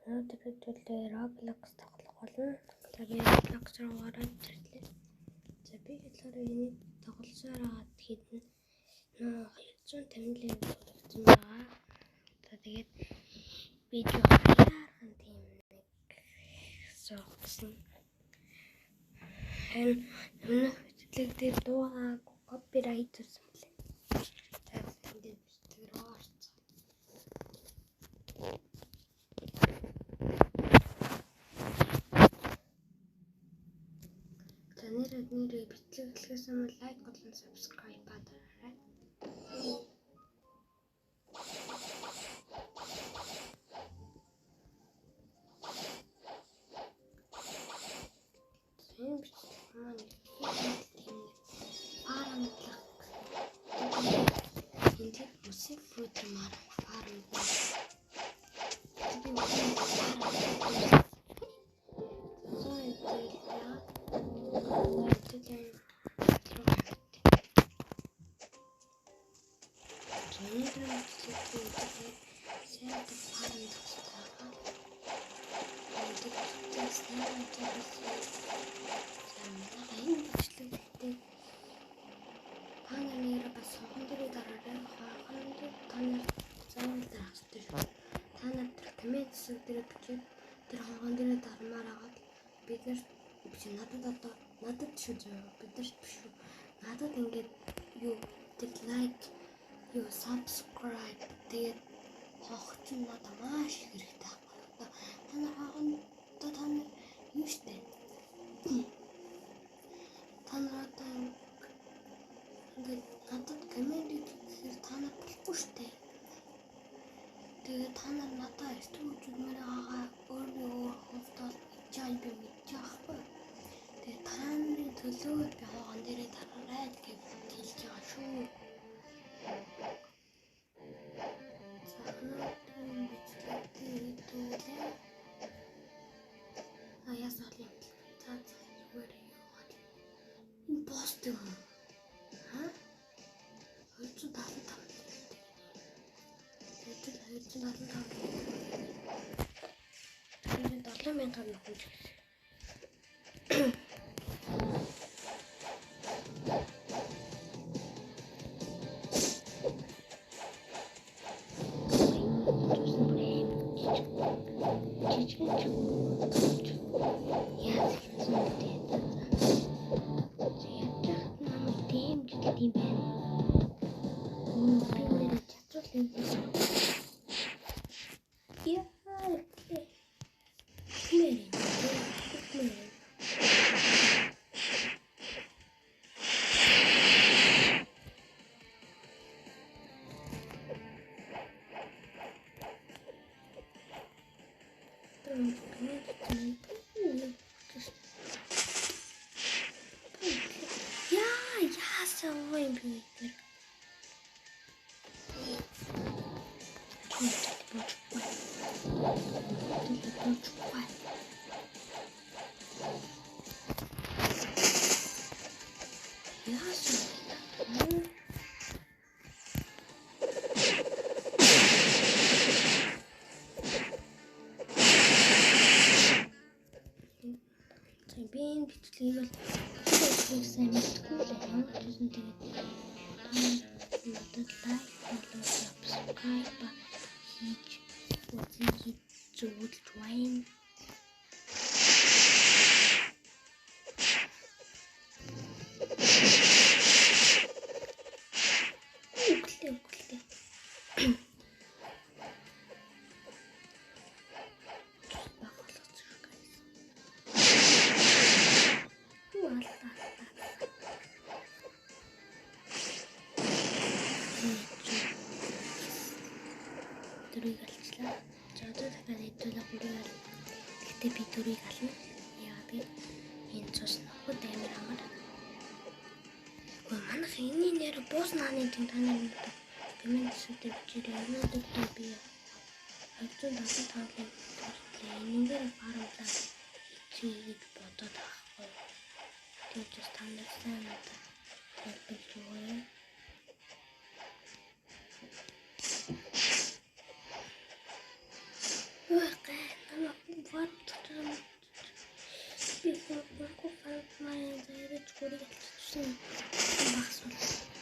Өнөөдөр хэлбэл Roblox тоглох болно. Тэгээд Roblox руу ороод ирлээ. За би болохоор энийг тоглосоор байгаа тэгэхэд 250 левел болсон байгаа. За тэгээд видео харахын тийм нэг суугсан. Энэ бичлэг дээр дуугаа копирайт хийсэн мөлий. За энэ бичлэг рүү орцсон. Нэрээ бичлэг хэлхээс өмнө лайк болон subscribe бадараарай. Энэ бичлэг маань фармлах. Энд мусик фрут марк фарм. Тэр хогон дээр дармаар агаад бид нар биш надад шүү зөө бид нар биш шүү надад ингээд юу тэр лайк юу subscribe тэгээд хогт нь надад маш хэрэгтэй байна. Та нар хогон та нар юу штэ та нар ингээд надад комент хийхээр та нар болохгүй штэ. Тэгээд та нар надад эртүүчүүд мөрөөгөө өөрөө хувьдаа чай би мэдчихгүй. Тэгээд та нарын төлөө би хогон дээрээ тараарай гэж хэлж байгаа шүү. За өнөөдрийн бичлэг дээр дүүлээ. Яасан юм. За зүгээр яваад. Энэ пост юм. Ха? 275. Тэгээд 7,000 нөхөж. Би бичлэгийг бол сайн мэдгүй л ямар ч юм тэгээд надад лайк болон subscribe хийж үзье зөвлөж байна. Дөрөв алчлаа. За одоо дахиад хэдүүлээ 3-аар. Гэтэ би дөрөвийг ална. Яагаад би энэ цус нөхөд амар амар. Манайх энэ нэр буус нааны тийм танаар комент хийдэг бичээрэй. Өнөөдөр би 275 энэгээр фармлаа хийх бодоод байхгүй. Тэгээд стандарт сайн надад хэлбэл зүгээр. Гонхоо фантмайн зайраж гурыг алччихсан багс бол.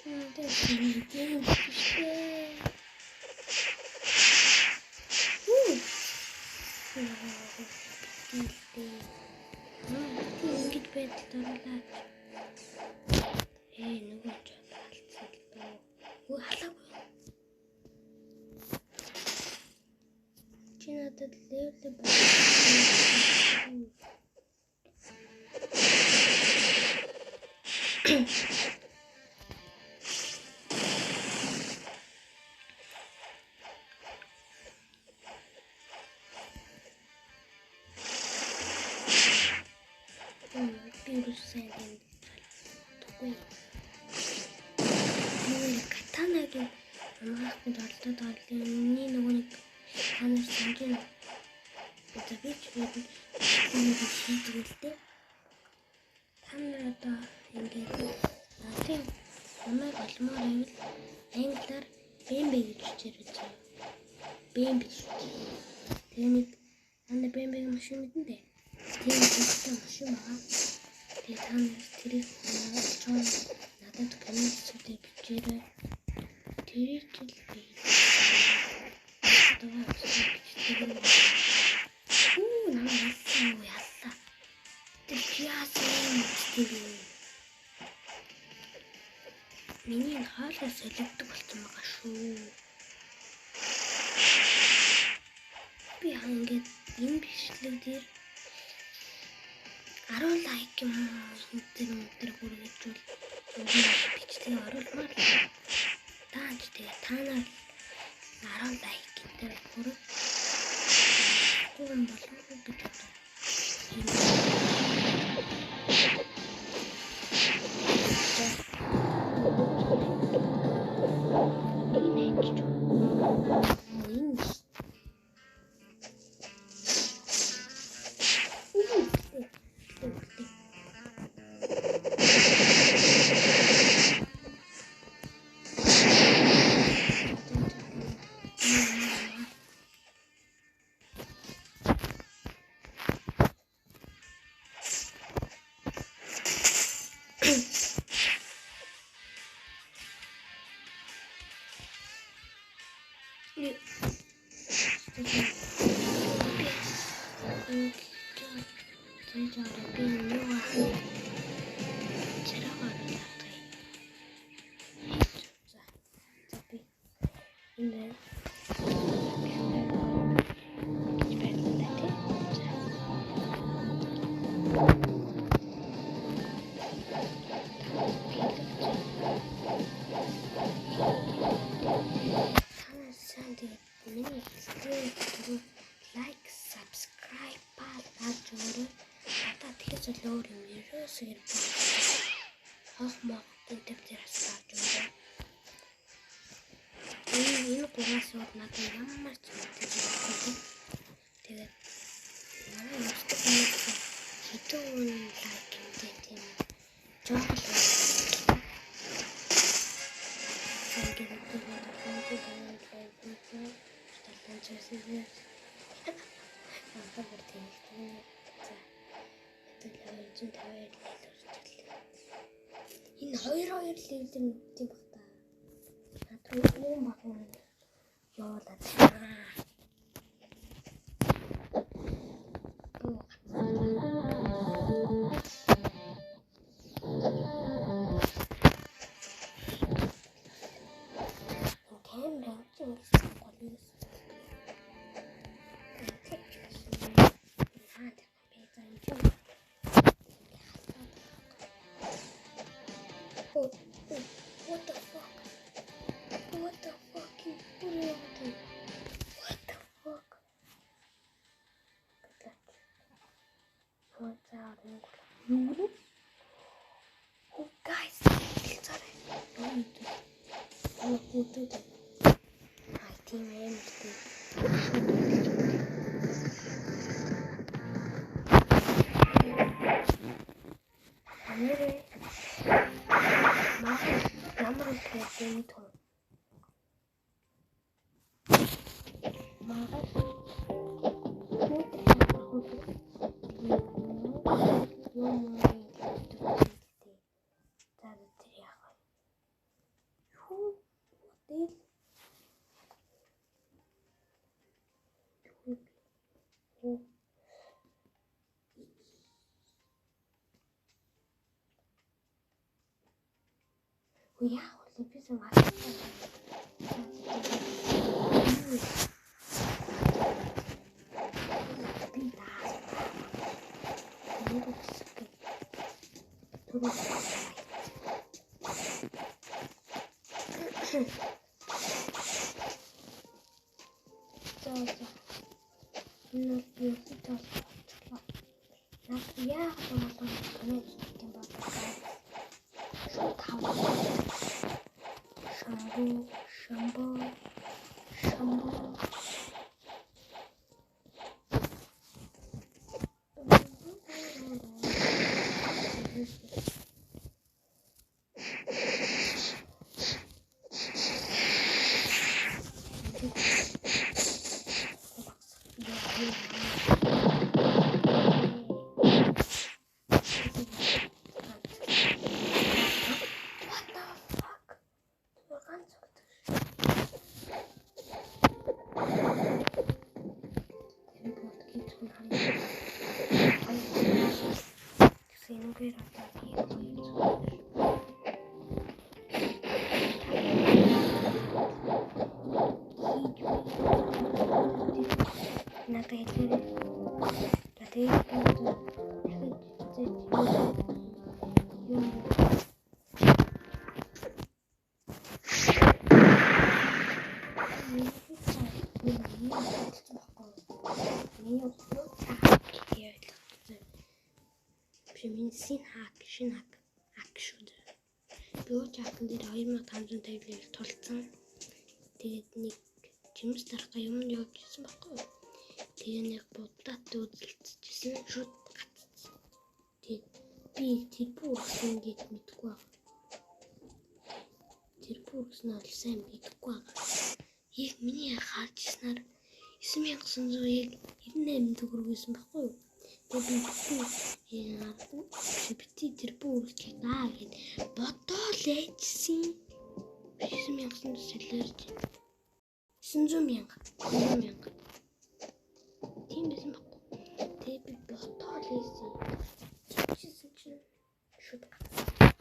Тэгээд бишээ. Ингэж байдалд оруулаад. Нөгөө ч алдсан л дөө. Өө халаагүй. Чи надад левел байна. Бируссэн юм. Тэггүй. Нэг катанагийн амгаахын олдоод орлоо. Миний нөгөө нэг танаар санджин. Одоо би ч нэг шийдвэрлэдэг. Танаар одоо ингээд тийм намайг олмоор байвал англиар бэмбэ гэж чирэж байгаа. Бэмбэ. Тэгээ нэг анда бэмбэгийн машин мэдэн дээ. Тийм ихтэй машин байгаа. Тэгээ та нар тэрийг олчоо надад комментсүүдээр бичээрэй. Тэрийг л би. Одоо бичдэг. Намайг яалаа. Тэр яасан гэдэг юм. Миний хаалаа солигддог болсон байгаа шүү. Би ингээд энэ бичлэг дээр 10 лайк юм энэ хүргэжүүл бичдэг оруулмаар л. Таач тэгээ танаар 10 лайк энэ хүрэг гүн болов уу гэж бодсон. Like, subscribe, палаажуурай. Надад тэгээс өөр юм ерөөсөө ирбээ. Хох мохтой төвчээрс таажуурай. Энэ гурваас өөр надад ямар ч юм тийм. Тэгээд манай YouTube лайк гэдэг юм. Жоохол энэ хоёр левел гэдэг баг та. Түрүүн баг явуулаад. What the fuck? What the fucking What the fuck? What's out in the Oh guys, it's alright. I team empty. Anyway, number of people to Mara, яах вэ? Би зөв асуусан. Би даа. Нэг үсэг. Түрүү. Энэ юу гэж яах вэ? Коммент хийх байна. Шамбо. Шинэ хак шүү дээ. Би ууч хакан дээр 2500 тавилыг тулцсан. Тэгээд нэг жимс дарахга юм явж ирсэн байхгүй юу? Тэгээ нэг буддат үзэлцчихсэн шууд гацсан. Тэгээд би тэр бүрсэн гэж мэдгүй байна. Тэр бүрсэн бол сайн мэдгүй байна. Яг миний харж ирснээр 9998 төгрөг байсан байхгүй юу? Би тэр бүрч даа гэд бодоол ээжсэн. 900,000 солиорч 900,000. Тийм байсан байхгүй. Тэгээ би бодоол ээсэн. Чичсэн чинь шууд гацсан.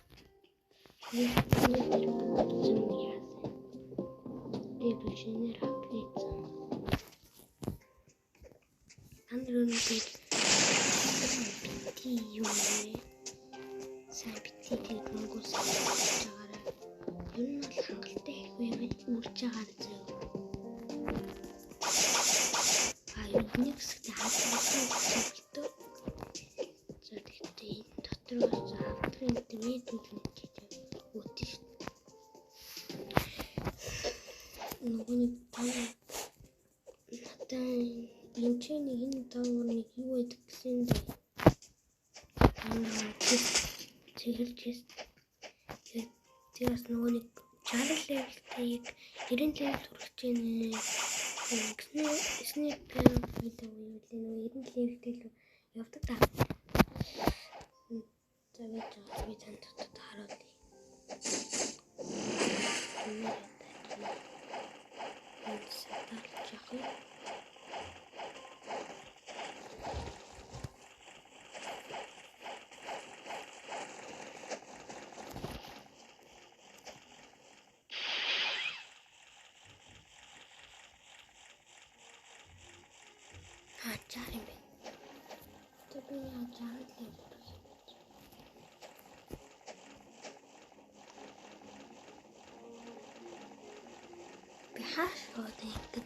Яг тэр бүрч юм яасан. Би бүжинээр апдейтсан. Андроид юу сайн битээ мөнгөс авчаагаараа ер нь бол хангалттай их юм үрж байгаа зөө. Нэг хэсэгт хаалгасан болтоо. За тэгтээ энэ дотроос авдрын дээд үлэн гэж үтэж. Нөгөө нэг надаа энэ нэг юу гэдэг гэсэн бэ? Чиглэж тэрс нөгөө нэг 60 левелтэй 90 левел хүрч байна. Снайпер видео юу вэ? 90 левелтэй л явдаг та. За би танд харуулъя. Чарим бэ. Тэби яа чард л. Би хаашаа одоо ингэж